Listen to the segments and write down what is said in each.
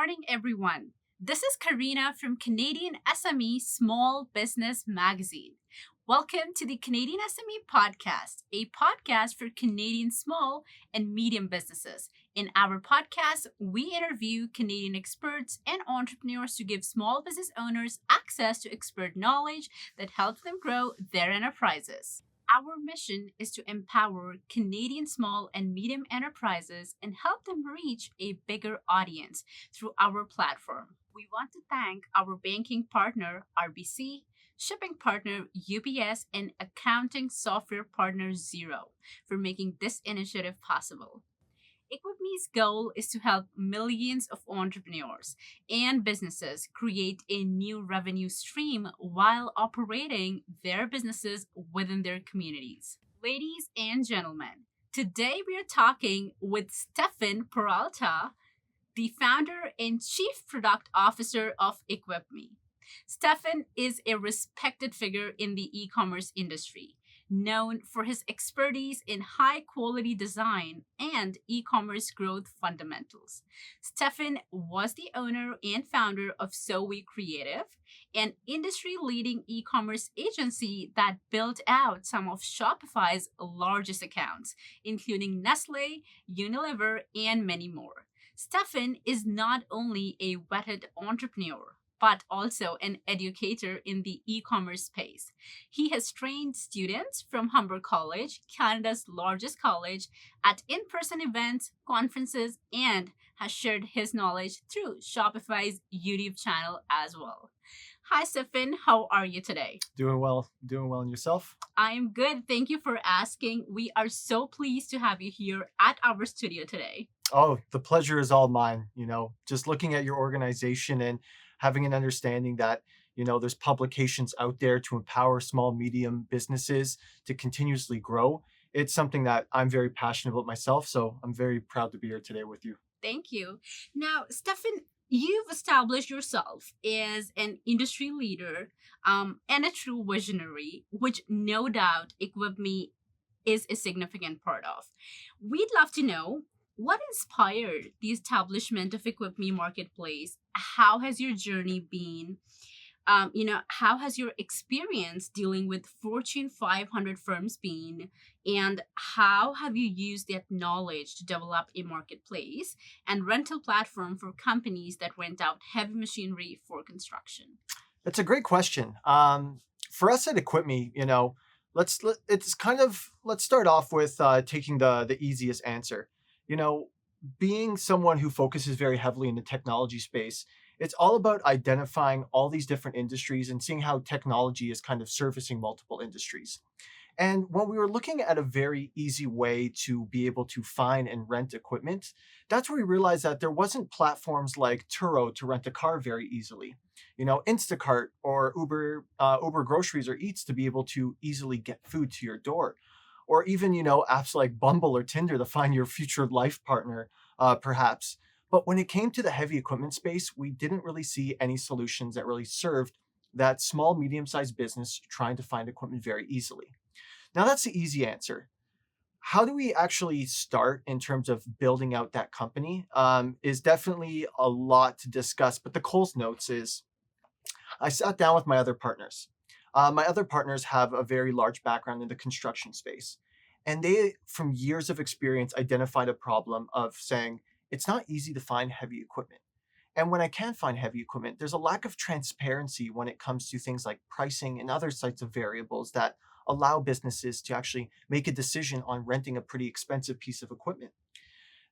morning, everyone. This is Karina from Canadian SME Small Business Magazine. Welcome to the Canadian SME Podcast, a podcast for Canadian small and medium businesses. In our podcast, we interview Canadian experts and entrepreneurs to give small business owners access to expert knowledge that helps them grow their enterprises. Our mission is to empower Canadian small and medium enterprises and help them reach a bigger audience through our platform. We want to thank our banking partner, RBC, shipping partner, UPS, and accounting software partner, Xero, for making this initiative possible. EQPME's goal is to help millions of entrepreneurs and businesses create a new revenue stream while operating their businesses within their communities. Ladies and gentlemen, today we are talking with Stephan Peralta, the founder and chief product officer of EQPME. Stephan is a respected figure in the e-commerce industry, known for his expertise in high-quality design and e-commerce growth fundamentals. Stephan was the owner and founder of So We Creative, an industry-leading e-commerce agency that built out some of Shopify's largest accounts, including Nestle, Unilever, and many more. Stephan is not only a vetted entrepreneur, but also an educator in the e-commerce space. He has trained students from Humber College, Canada's largest college, at in-person events, conferences, and has shared his knowledge through Shopify's YouTube channel as well. Hi, Stephan. How are you today? Doing well. And yourself? I'm good. Thank you for asking. We are so pleased to have you here at our studio today. Oh, the pleasure is all mine. Just looking at your organization and having an understanding that, there's publications out there to empower small, medium businesses to continuously grow. It's something that I'm very passionate about myself. So I'm very proud to be here today with you. Thank you. Now, Stephan, you've established yourself as an industry leader and a true visionary, which no doubt EQPME is a significant part of. We'd love to know, what inspired the establishment of EQPME Marketplace? How has your journey been? How has your experience dealing with Fortune 500 firms been? And how have you used that knowledge to develop a marketplace and rental platform for companies that rent out heavy machinery for construction? That's a great question. For us at EQPME, let's start off with taking the easiest answer. Being someone who focuses very heavily in the technology space, it's all about identifying all these different industries and seeing how technology is kind of servicing multiple industries. And when we were looking at a very easy way to be able to find and rent equipment, that's where we realized that there wasn't platforms like Turo to rent a car very easily. Instacart or Uber Groceries or Eats to be able to easily get food to your door. Or even, apps like Bumble or Tinder to find your future life partner, perhaps. But when it came to the heavy equipment space, we didn't really see any solutions that really served that small, medium-sized business trying to find equipment very easily. Now, that's the easy answer. How do we actually start in terms of building out that company is definitely a lot to discuss. But the Coles notes is I sat down with my other partners. My other partners have a very large background in the construction space. And they, from years of experience, identified a problem of saying, it's not easy to find heavy equipment. And when I can find heavy equipment, there's a lack of transparency when it comes to things like pricing and other types of variables that allow businesses to actually make a decision on renting a pretty expensive piece of equipment.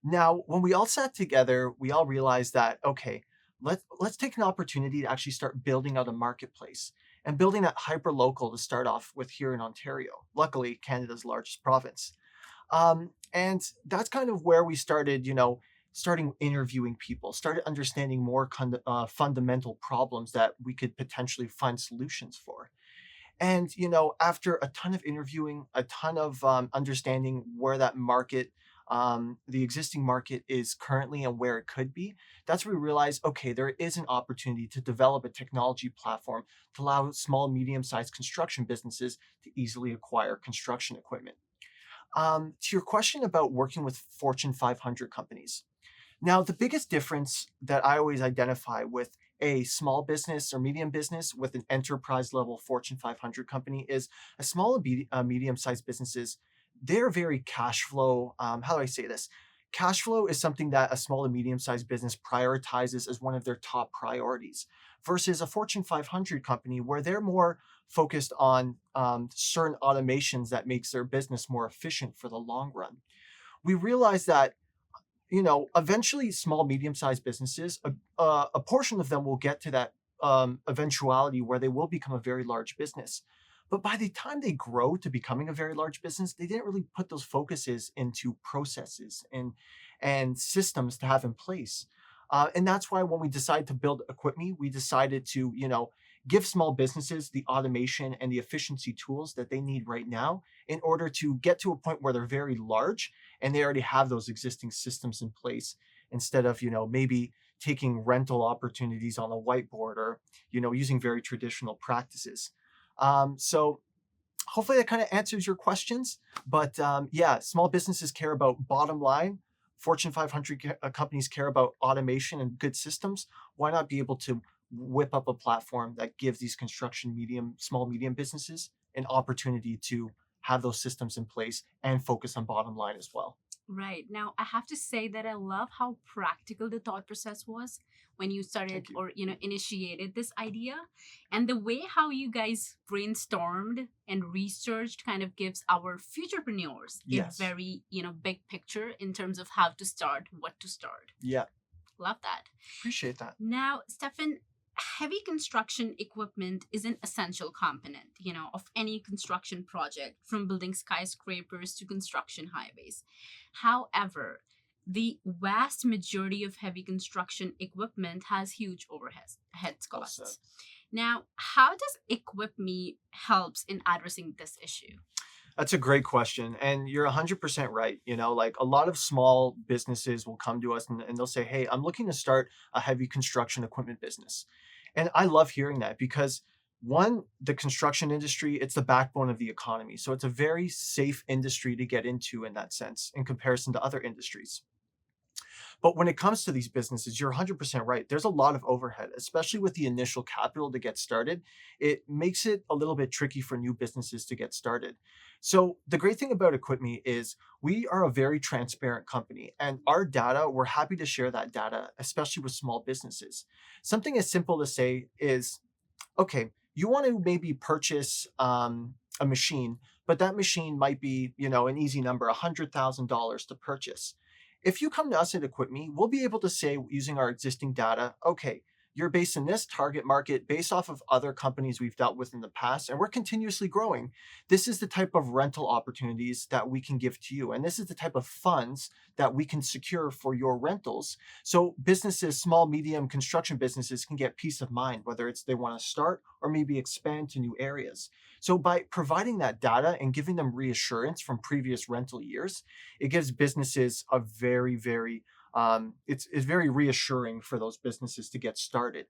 Now, when we all sat together, we all realized that, okay, let's take an opportunity to actually start building out a marketplace and building that hyper-local to start off with here in Ontario, luckily Canada's largest province. And that's kind of where we started, starting interviewing people, started understanding more fundamental problems that we could potentially find solutions for. And, after a ton of interviewing, a ton of understanding where that market, the existing market is currently and where it could be, that's where we realized, okay, there is an opportunity to develop a technology platform to allow small, medium-sized construction businesses to easily acquire construction equipment. To your question about working with Fortune 500 companies, Now, the biggest difference that I always identify with a small business or medium business with an enterprise level Fortune 500 company is a small and medium sized businesses. They're very cash flow. How do I say this? Cash flow is something that a small and medium sized business prioritizes as one of their top priorities versus a Fortune 500 company where they're more focused on certain automations that makes their business more efficient for the long run. We realize that eventually small, medium-sized businesses, a portion of them will get to that eventuality where they will become a very large business. But by the time they grow to becoming a very large business, they didn't really put those focuses into processes and systems to have in place. And that's why when we decided to build EquipMe, we decided to, give small businesses the automation and the efficiency tools that they need right now in order to get to a point where they're very large and they already have those existing systems in place instead of, maybe taking rental opportunities on a whiteboard or, using very traditional practices. So hopefully that kind of answers your questions. But yeah, small businesses care about bottom line. Fortune 500 companies care about automation and good systems. Why not be able to whip up a platform that gives these construction small, medium businesses an opportunity to have those systems in place and focus on bottom line as well? Right. Now, I have to say that I love how practical the thought process was when you started Thank you. or, initiated this idea. And the way how you guys brainstormed and researched kind of gives our futurepreneurs a Yes. very, big picture in terms of how to start, what to start. Yeah. Love that. Appreciate that. Now, Stefan, heavy construction equipment is an essential component, of any construction project, from building skyscrapers to construction highways. However, the vast majority of heavy construction equipment has huge overhead Well said. costs. Now, how does EquipMe helps in addressing this issue? That's a great question. And you're 100% right. Like a lot of small businesses will come to us and they'll say, hey, I'm looking to start a heavy construction equipment business. And I love hearing that because one, the construction industry, it's the backbone of the economy. So it's a very safe industry to get into in that sense in comparison to other industries. But when it comes to these businesses, you're 100% right. There's a lot of overhead, especially with the initial capital to get started. It makes it a little bit tricky for new businesses to get started. So the great thing about EquipMe is we are a very transparent company and our data, we're happy to share that data, especially with small businesses. Something as simple to say is, okay, you want to maybe purchase a machine, but that machine might be, an easy number, $100,000 to purchase. If you come to us at EquipMe, we'll be able to say using our existing data, okay, you're based in this target market based off of other companies we've dealt with in the past, and we're continuously growing. This is the type of rental opportunities that we can give to you, and this is the type of funds that we can secure for your rentals. So businesses, small, medium construction businesses can get peace of mind, whether it's they want to start or maybe expand to new areas. So by providing that data and giving them reassurance from previous rental years, it gives businesses a very, very it's very reassuring for those businesses to get started.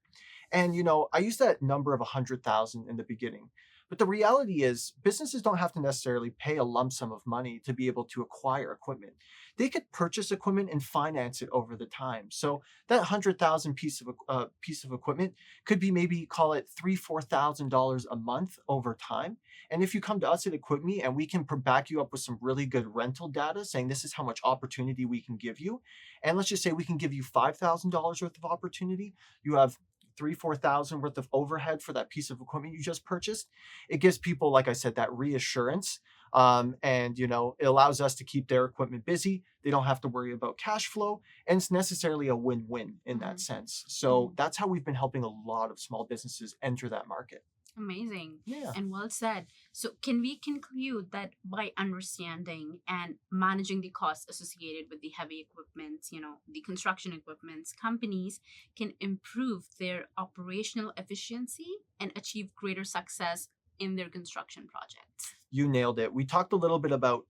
And I use that number of 100,000 in the beginning. But the reality is businesses don't have to necessarily pay a lump sum of money to be able to acquire equipment. They could purchase equipment and finance it over the time. So that 100,000 piece of equipment could be maybe call it $3,000-4,000 a month over time. And if you come to us at EquipMe and we can back you up with some really good rental data saying this is how much opportunity we can give you, and let's just say we can give you $5,000 worth of opportunity, you have 3-4,000 worth of overhead for that piece of equipment you just purchased. It gives people, like I said, that reassurance. And it allows us to keep their equipment busy. They don't have to worry about cash flow, and it's necessarily a win-win in that sense. So that's how we've been helping a lot of small businesses enter that market. Amazing. Yeah. And well said. So, can we conclude that by understanding and managing the costs associated with the heavy equipment, the construction equipments, companies can improve their operational efficiency and achieve greater success in their construction projects? You nailed it. We talked a little bit about,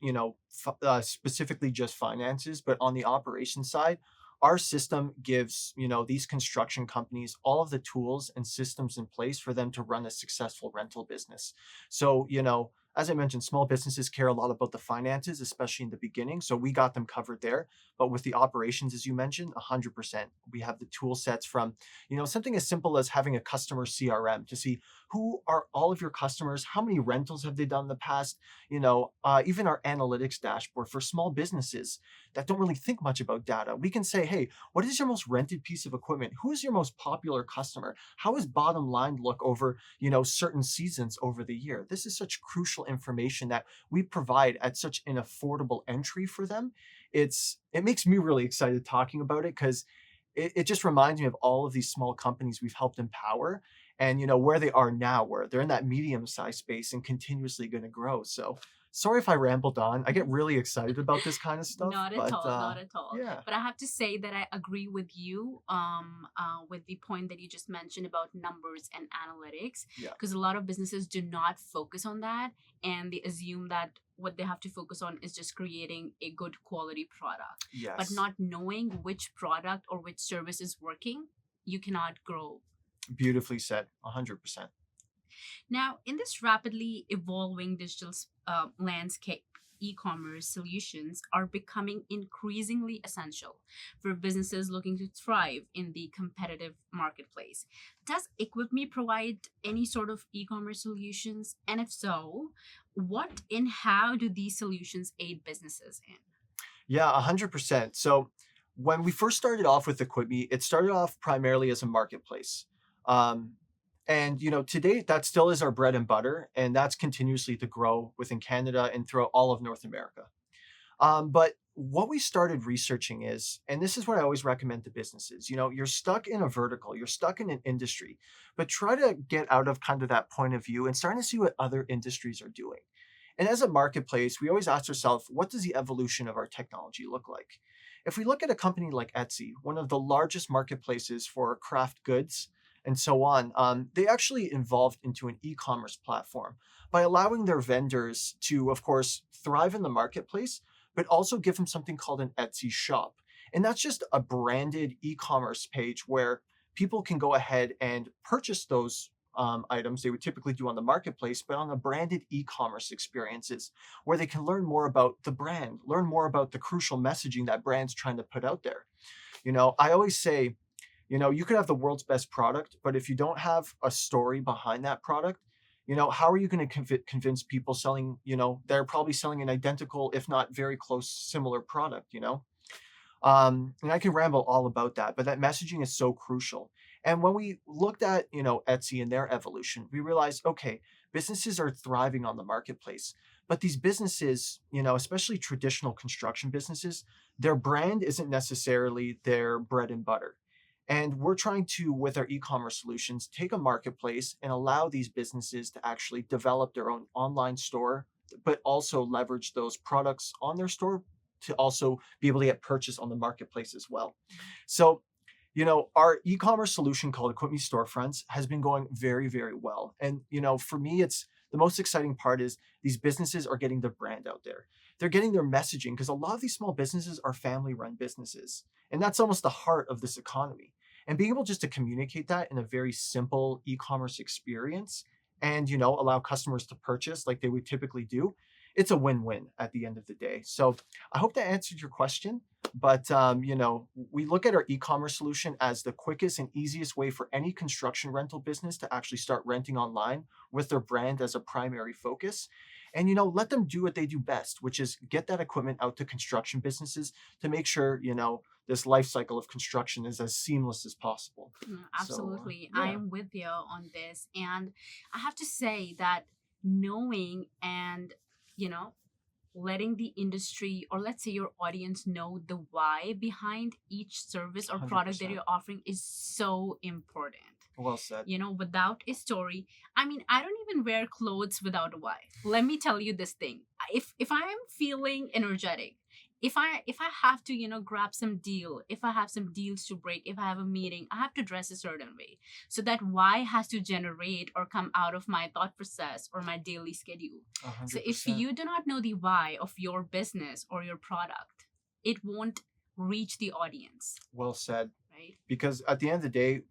specifically just finances, but on the operation side, our system gives, these construction companies all of the tools and systems in place for them to run a successful rental business. So, as I mentioned, small businesses care a lot about the finances, especially in the beginning. So we got them covered there. But with the operations, as you mentioned, 100%. We have the tool sets from, something as simple as having a customer CRM to see who are all of your customers, how many rentals have they done in the past, even our analytics dashboard for small businesses that don't really think much about data. We can say, hey, what is your most rented piece of equipment? Who is your most popular customer? How is bottom line look over, certain seasons over the year? This is such crucial information that we provide at such an affordable entry for them. It makes me really excited talking about it because it just reminds me of all of these small companies we've helped empower and where they are now, where they're in that medium-sized space and continuously going to grow. So sorry if I rambled on. I get really excited about this kind of stuff. Not at all, not at all. Yeah. But I have to say that I agree with you with the point that you just mentioned about numbers and analytics. Yeah. Because a lot of businesses do not focus on that, and they assume that what they have to focus on is just creating a good quality product. Yes. But not knowing which product or which service is working, you cannot grow. Beautifully said, 100%. Now, in this rapidly evolving digital landscape, e-commerce solutions are becoming increasingly essential for businesses looking to thrive in the competitive marketplace. Does EQPME provide any sort of e-commerce solutions? And if so, what and how do these solutions aid businesses in? Yeah, 100%. So when we first started off with EQPME, it started off primarily as a marketplace. And today that still is our bread and butter, and that's continuously to grow within Canada and throughout all of North America. But what we started researching is, and this is what I always recommend to businesses, you're stuck in a vertical, you're stuck in an industry, but try to get out of kind of that point of view and starting to see what other industries are doing. And as a marketplace, we always ask ourselves, what does the evolution of our technology look like? If we look at a company like Etsy, one of the largest marketplaces for craft goods, and so on, they actually evolved into an e-commerce platform by allowing their vendors to, of course, thrive in the marketplace, but also give them something called an Etsy shop. And that's just a branded e-commerce page where people can go ahead and purchase those items they would typically do on the marketplace, but on a branded e-commerce experiences where they can learn more about the brand, learn more about the crucial messaging that brand's trying to put out there. I always say, you could have the world's best product, but if you don't have a story behind that product, how are you going to convince people selling, they're probably selling an identical, if not very close, similar product, and I can ramble all about that, but that messaging is so crucial. And when we looked at, Etsy and their evolution, we realized, okay, businesses are thriving on the marketplace, but these businesses, especially traditional construction businesses, their brand isn't necessarily their bread and butter. And we're trying to, with our e-commerce solutions, take a marketplace and allow these businesses to actually develop their own online store, but also leverage those products on their store to also be able to get purchased on the marketplace as well. So, our e-commerce solution called EQPME Storefronts has been going very, very well. And, for me, it's the most exciting part is these businesses are getting their brand out there. They're getting their messaging because a lot of these small businesses are family-run businesses. And that's almost the heart of this economy. And being able just to communicate that in a very simple e-commerce experience and, allow customers to purchase like they would typically do, it's a win-win at the end of the day. So I hope that answered your question. But, we look at our e-commerce solution as the quickest and easiest way for any construction rental business to actually start renting online with their brand as a primary focus. And, let them do what they do best, which is get that equipment out to construction businesses to make sure, this life cycle of construction is as seamless as possible. Absolutely. So, I am with you on this. And I have to say that knowing and, letting the industry or let's say your audience know the why behind each service or product that 100%. you're offering is so important. Well said. Without a story, I don't even wear clothes without a why. Let me tell you this thing. If I am feeling energetic, if I have to, grab some deal, if I have some deals to break, if I have a meeting, I have to dress a certain way. So that why has to generate or come out of my thought process or my daily schedule. 100%. So if you do not know the why of your business or your product, it won't reach the audience. Well said. Right? Because at the end of the day,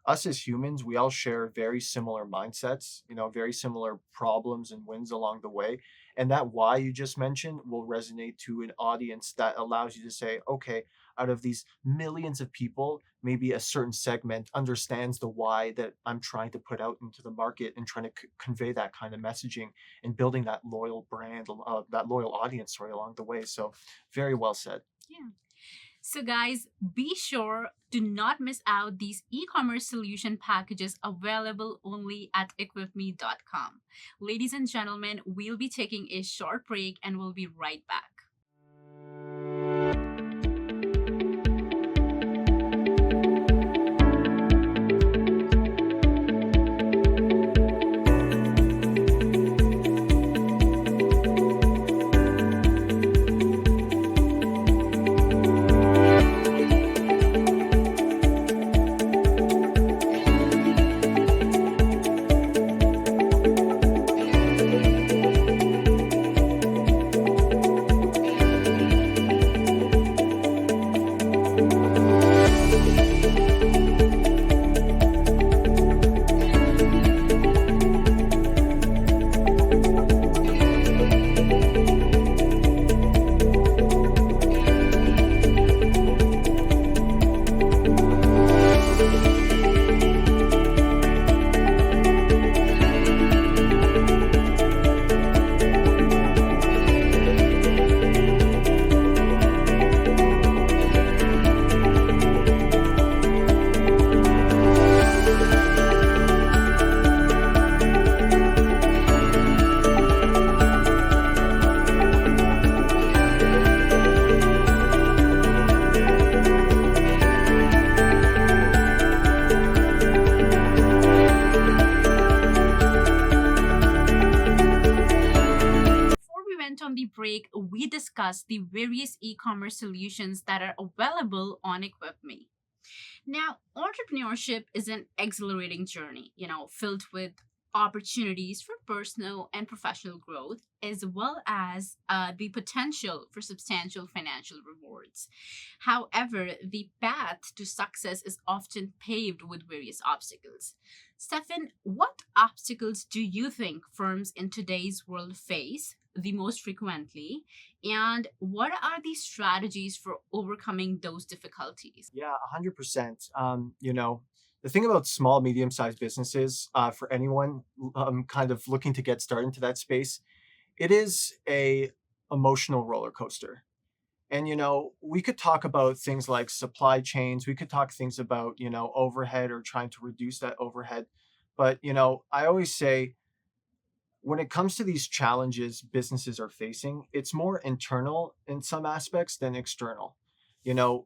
us as humans, we all share very similar mindsets, very similar problems and wins along the way. And that why you just mentioned will resonate to an audience that allows you to say, okay, out of these millions of people, maybe a certain segment understands the why that I'm trying to put out into the market and trying to convey that kind of messaging and building that loyal brand, that loyal audience, sorry, along the way. So very well said. Yeah. So, guys, be sure to not miss out these e-commerce solution packages available only at equipme.com. Ladies and gentlemen, we'll be taking a short break and we'll be right back. On the break, we discussed the various e-commerce solutions that are available on EquipMe. Now, entrepreneurship is an exhilarating journey, filled with opportunities for personal and professional growth, as well as the potential for substantial financial rewards. However, the path to success is often paved with various obstacles. Stephan, what obstacles do you think firms in today's world face the most frequently, and what are the strategies for overcoming those difficulties? Yeah, 100%. The thing about small, medium-sized businesses, for anyone kind of looking to get started into that space, it is a emotional roller coaster. And we could talk about things like supply chains. We could talk things about overhead or trying to reduce that overhead. But I always say when it comes to these challenges businesses are facing, it's more internal in some aspects than external. You know,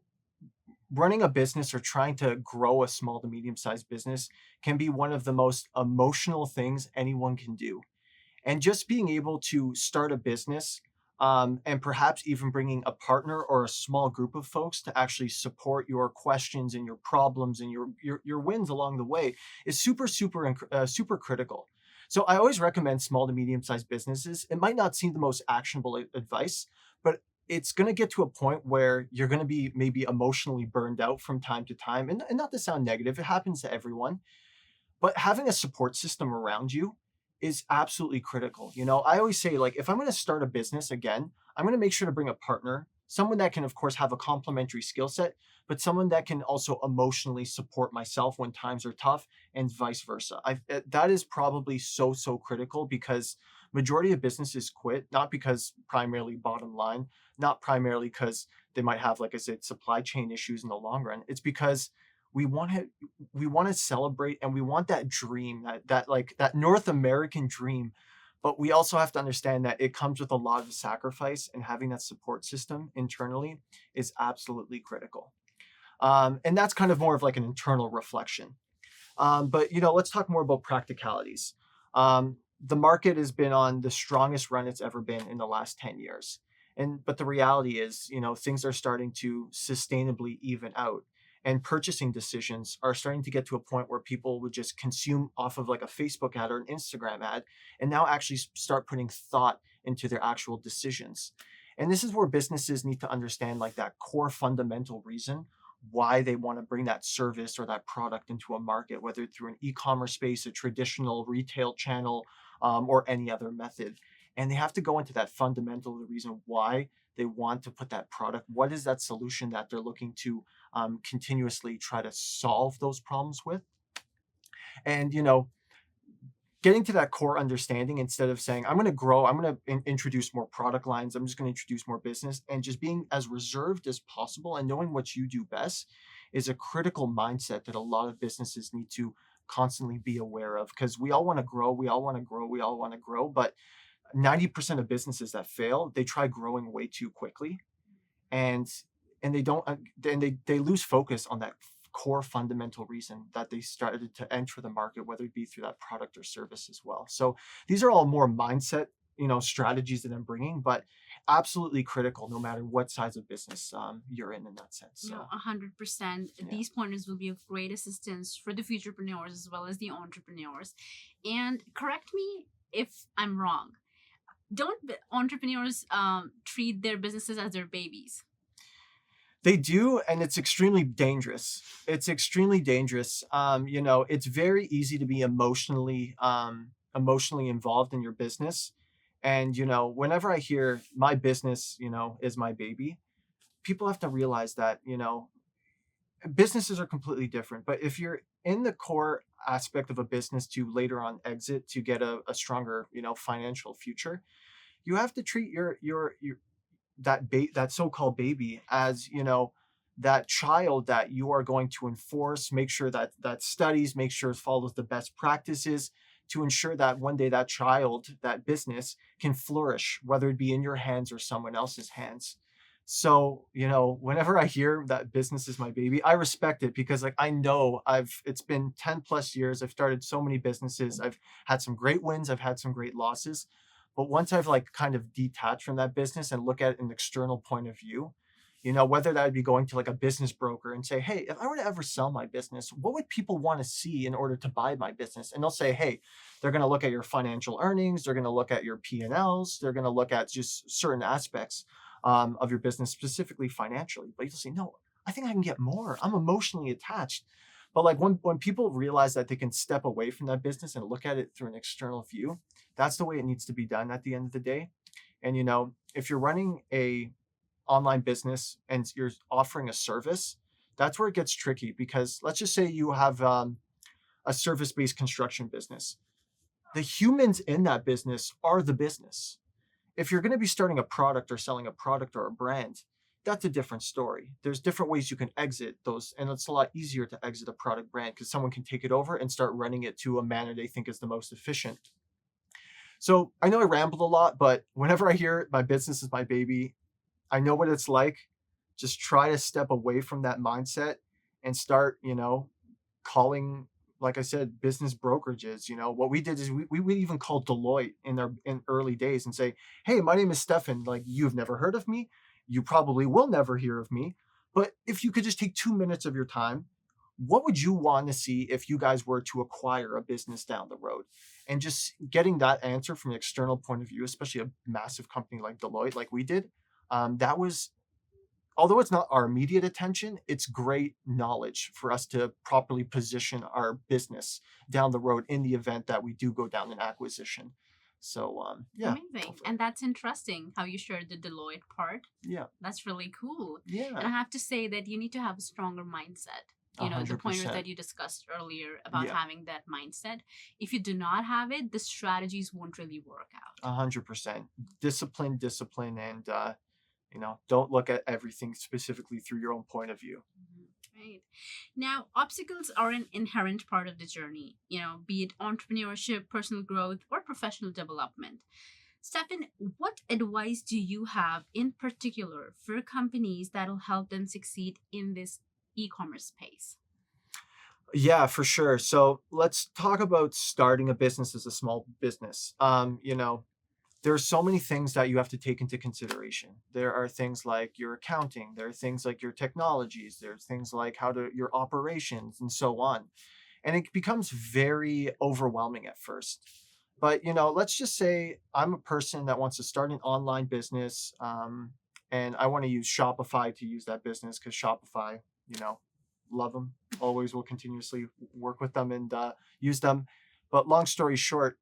Running a business or trying to grow a small to medium sized business can be one of the most emotional things anyone can do. And just being able to start a business, and perhaps even bringing a partner or a small group of folks to actually support your questions and your problems and your wins along the way is super critical. So I always recommend small to medium sized businesses. It might not seem the most actionable advice, but it's going to get to a point where you're going to be maybe emotionally burned out from time to time. And not to sound negative, it happens to everyone, but having a support system around you is absolutely critical. I always say, like, if I'm going to start a business again, I'm going to make sure to bring a partner, someone that can, of course, have a complementary skill set, but someone that can also emotionally support myself when times are tough, and vice versa. That is probably so critical, because majority of businesses quit not because primarily bottom line, not primarily because they might have, like I said, supply chain issues in the long run. It's because we want to celebrate, and we want that dream, that North American dream, but we also have to understand that it comes with a lot of sacrifice, and having that support system internally is absolutely critical. And that's kind of more of like an internal reflection. But let's talk more about practicalities. The market has been on the strongest run it's ever been in the last 10 years. But the reality is, things are starting to sustainably even out, and purchasing decisions are starting to get to a point where people would just consume off of like a Facebook ad or an Instagram ad, and now actually start putting thought into their actual decisions. And this is where businesses need to understand, like, that core fundamental reason why they want to bring that service or that product into a market, whether through an e-commerce space, a traditional retail channel, or any other method. And they have to go into that fundamental, the reason why they want to put that product. What is that solution that they're looking to continuously try to solve those problems with? And, getting to that core understanding instead of saying, I'm going to grow, I'm going to introduce more product lines, I'm just going to introduce more business, and just being as reserved as possible and knowing what you do best is a critical mindset that a lot of businesses need to constantly be aware of, because we all want to grow, we all want to grow, we all want to grow. But 90% of businesses that fail, they try growing way too quickly, and they don't, and they lose focus on that core fundamental reason that they started to enter the market, whether it be through that product or service as well. So these are all more mindset, strategies that I'm bringing, but absolutely critical no matter what size of business you're in that sense. So 100%. yeah. These pointers will be of great assistance for the futurepreneurs as well as the entrepreneurs. And correct me if I'm wrong. Don't entrepreneurs treat their businesses as their babies? They do, and it's extremely dangerous. It's extremely dangerous. It's very easy to be emotionally involved in your business. And, whenever I hear my business, is my baby, people have to realize that, businesses are completely different. But if you're in the core aspect of a business to later on exit to get a stronger, financial future, you have to treat your that so-called baby as, that child that you are going to enforce, make sure that studies, make sure it follows the best practices to ensure that one day that child, that business can flourish, whether it be in your hands or someone else's hands. So, whenever I hear that business is my baby, I respect it, because I know it's been 10 plus years. I've started so many businesses. I've had some great wins. I've had some great losses. But once I've kind of detached from that business and look at an external point of view, whether that would be going to a business broker and say, hey, if I were to ever sell my business, what would people want to see in order to buy my business? And they'll say, hey, they're going to look at your financial earnings. They're going to look at your P&Ls. They're going to look at just certain aspects of your business, specifically financially. But you'll say, no, I think I can get more. I'm emotionally attached. But when people realize that they can step away from that business and look at it through an external view, that's the way it needs to be done at the end of the day. And, if you're running a online business and you're offering a service, that's where it gets tricky, because let's just say you have a service-based construction business. The humans in that business are the business. If you're going to be starting a product or selling a product or a brand, that's a different story. There's different ways you can exit those, and it's a lot easier to exit a product brand because someone can take it over and start running it to a manner they think is the most efficient. So I know I rambled a lot, but whenever I hear my business is my baby, I know what it's like. Just try to step away from that mindset and start, calling, like I said, business brokerages. What we did is we would even call Deloitte in early days and say, hey, my name is Stephan. You've never heard of me. You probably will never hear of me. But if you could just take 2 minutes of your time, what would you want to see if you guys were to acquire a business down the road? And just getting that answer from an external point of view, especially a massive company like Deloitte, like we did, that was, although it's not our immediate attention, it's great knowledge for us to properly position our business down the road in the event that we do go down an acquisition. So, yeah. Amazing. And that's interesting how you shared the Deloitte part. Yeah. That's really cool. Yeah. And I have to say that you need to have a stronger mindset. The pointers 100%. that you discussed earlier about Yeah. having that mindset. If you do not have it, the strategies won't really work out. 100%. Discipline, and, don't look at everything specifically through your own point of view. Right. Now, obstacles are an inherent part of the journey, be it entrepreneurship, personal growth, or professional development. Stephan, what advice do you have in particular for companies that'll help them succeed in this e-commerce space? Yeah, for sure. So let's talk about starting a business as a small business. There are so many things that you have to take into consideration. There are things like your accounting, there are things like your technologies, there's things like your operations and so on. And it becomes very overwhelming at first. But, let's just say I'm a person that wants to start an online business, and I want to use Shopify to use that business because Shopify, love them. Always will continuously work with them and use them. But long story short,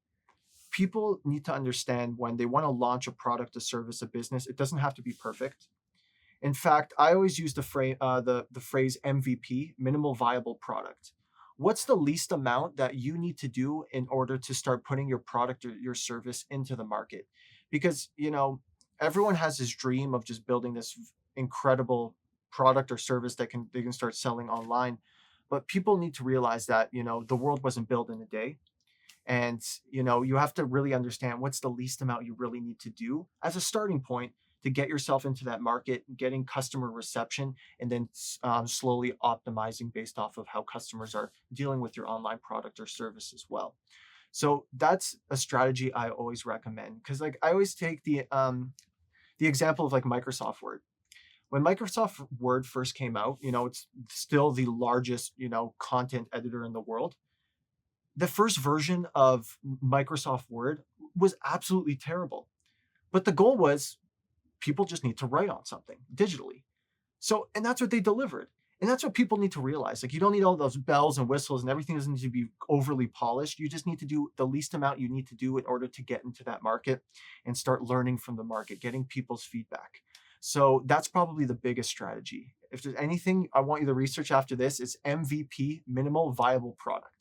people need to understand when they want to launch a product, a service, a business, it doesn't have to be perfect. In fact, I always use the phrase MVP, minimal viable product. What's the least amount that you need to do in order to start putting your product or your service into the market? Because, everyone has this dream of just building this incredible product or service that they can start selling online. But people need to realize that, the world wasn't built in a day. And, you have to really understand what's the least amount you really need to do as a starting point to get yourself into that market, getting customer reception, and then slowly optimizing based off of how customers are dealing with your online product or service as well. So that's a strategy I always recommend, because like I always take the example of like Microsoft Word. When Microsoft Word first came out, it's still the largest, content editor in the world. The first version of Microsoft Word was absolutely terrible. But the goal was people just need to write on something digitally. So, and that's what they delivered. And that's what people need to realize. Like, you don't need all those bells and whistles, and everything doesn't need to be overly polished. You just need to do the least amount you need to do in order to get into that market and start learning from the market, getting people's feedback. So that's probably the biggest strategy. If there's anything I want you to research after this, it's MVP, minimal viable product.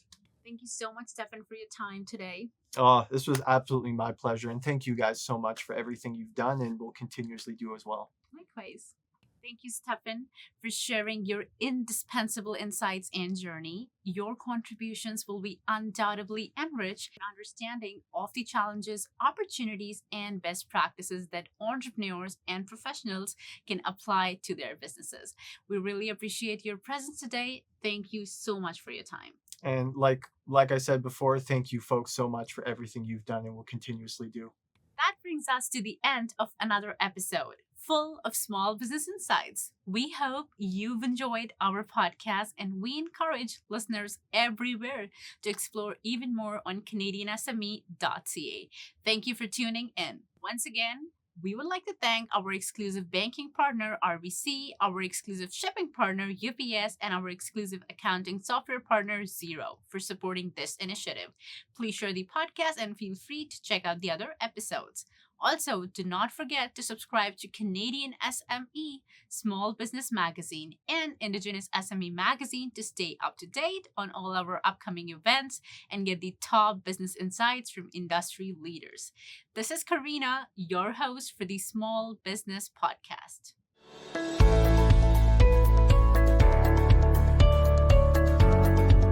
Thank you so much, Stephan, for your time today. Oh, this was absolutely my pleasure. And thank you guys so much for everything you've done and will continuously do as well. Likewise. Thank you, Stephan, for sharing your indispensable insights and journey. Your contributions will be undoubtedly enriched in understanding of the challenges, opportunities, and best practices that entrepreneurs and professionals can apply to their businesses. We really appreciate your presence today. Thank you so much for your time. And like I said before, thank you folks so much for everything you've done and will continuously do. That brings us to the end of another episode full of small business insights. We hope you've enjoyed our podcast, and we encourage listeners everywhere to explore even more on CanadianSME.ca. Thank you for tuning in. Once again, we would like to thank our exclusive banking partner, RBC, our exclusive shipping partner, UPS, and our exclusive accounting software partner, Xero, for supporting this initiative. Please share the podcast and feel free to check out the other episodes. Also, do not forget to subscribe to Canadian SME Small Business Magazine and Indigenous SME Magazine to stay up to date on all our upcoming events and get the top business insights from industry leaders. This is Karina, your host for the Small Business Podcast.